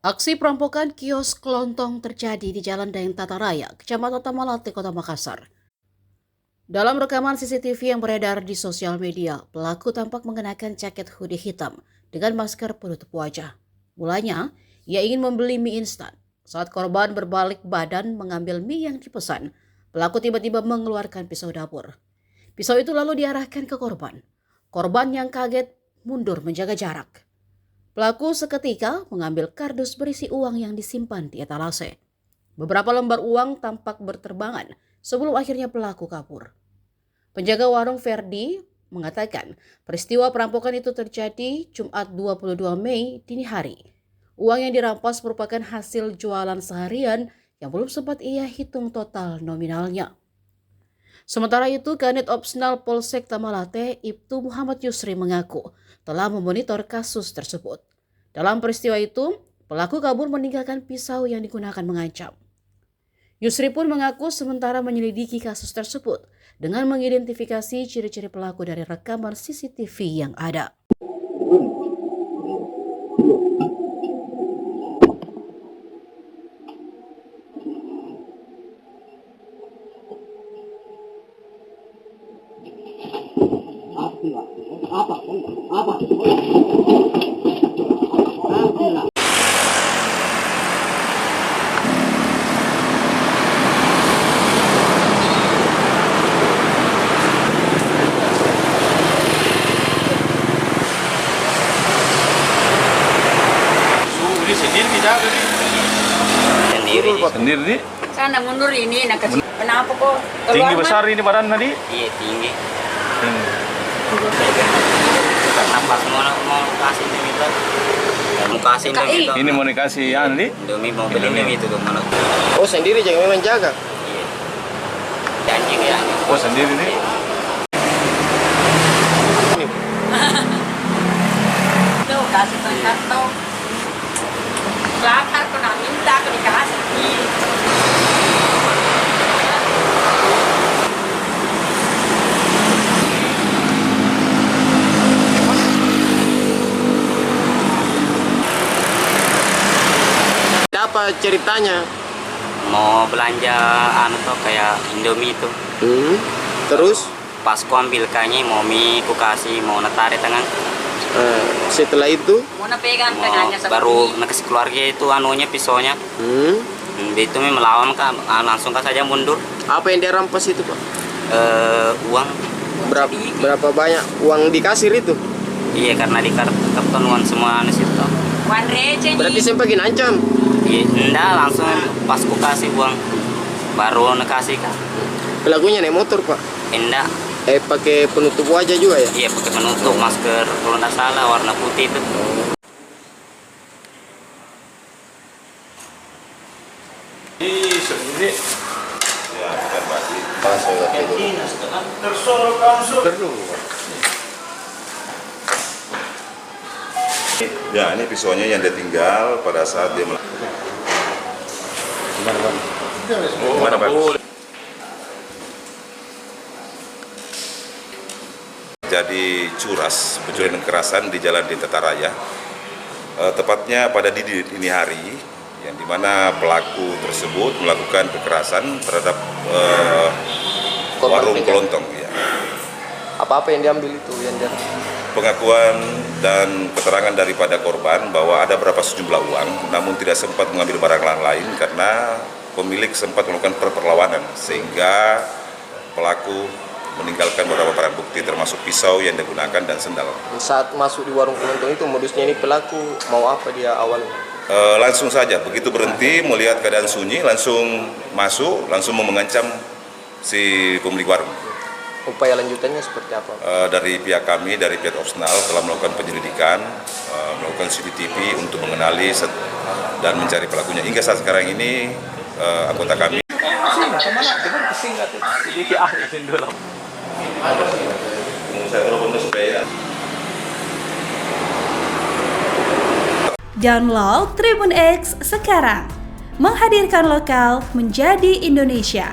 Aksi perampokan kios kelontong terjadi di Jalan Daeng Tata Raya, Kecamatan Tamalate, Kota Makassar. Dalam rekaman CCTV yang beredar di sosial media, pelaku tampak mengenakan jaket hoodie hitam dengan masker penutup wajah. Mulanya, ia ingin membeli mie instan. Saat korban berbalik badan mengambil mie yang dipesan, pelaku tiba-tiba mengeluarkan pisau dapur. Pisau itu lalu diarahkan ke korban. Korban yang kaget mundur menjaga jarak. Pelaku seketika mengambil kardus berisi uang yang disimpan di etalase. Beberapa lembar uang tampak berterbangan sebelum akhirnya pelaku kabur. Penjaga warung Ferdi mengatakan peristiwa perampokan itu terjadi Jumat 22 Mei dini hari. Uang yang dirampas merupakan hasil jualan seharian yang belum sempat ia hitung total nominalnya. Sementara itu, Kanit Opsnal Polsek Tamalate, Ibtu Muhammad Yusri mengaku telah memonitor kasus tersebut. Dalam peristiwa itu, pelaku kabur meninggalkan pisau yang digunakan mengancam. Yusri pun mengaku sementara menyelidiki kasus tersebut dengan mengidentifikasi ciri-ciri pelaku dari rekaman CCTV yang ada. Ini sendiri bisa nih. Sendiri nih. Sana mundur ini nak kasih. Kenapa kok keluar? Tinggi besar ini badan tadi. Iya tinggi. Karena pas mau kasih Indomie itu, mau kasih Indomie itu. Ini mau dikasih Andi. Indomie mau beli Indomie itu tuh mana? Oh sendiri jangan memang jaga. Iya. Anjing ya. Oh sendiri nih. Tuh kasih tongkat tuh. Kelakar kau nak minta kau dikasih. Apa ceritanya? Mau belanja anu tuh kayak Indomie itu. Terus Pas ku ambil kayaknya mau mie ku kasih mau netarik tangan. setelah itu Mau nak pegang Mau tangannya baru nakasih keluarga itu anunya pisaunya. Itu melawan kan langsung kan saja mundur. apa yang dia rampas itu Pak? Uang. Berapa banyak uang di kasir itu? Iya karena di karton uang semua anu situ. Wan receh Berarti nih. sempat ngancam. Iya, enggak langsung pas ku kasih uang baru nakasih kan. Pelakunya naik motor Pak. Enggak. Pakai penutup wajah juga ya? Iya pakai penutup masker kalau nggak salah warna putih itu. Ih, sendiri. Ya, bukan basi. Tersorok Perlu. Ya, ini pisaunya yang dia tinggal pada saat dia melakukan. Mana Pak? Jadi curas pencurian kekerasan di Jalan Daeng Tata Raya, tepatnya pada dini hari, yang dimana pelaku tersebut melakukan kekerasan terhadap warung kelontong. Ya. Apa-apa yang diambil itu yang dia? Pengakuan dan keterangan daripada korban bahwa ada berapa sejumlah uang, namun tidak sempat mengambil barang lain karena pemilik sempat melakukan perlawanan sehingga pelaku meninggalkan beberapa barang bukti termasuk pisau yang digunakan dan sendal. Saat masuk di warung kelontong itu modusnya ini pelaku mau apa dia awalnya? Langsung saja begitu berhenti melihat keadaan sunyi langsung masuk langsung mengancam si pemilik warung. Upaya lanjutannya seperti apa? Dari pihak kami dari pihak Opsnal telah melakukan penyelidikan, melakukan CCTV untuk mengenali dan mencari pelakunya. Hingga saat sekarang ini anggota kami Download Tribun X sekarang, menghadirkan lokal menjadi Indonesia.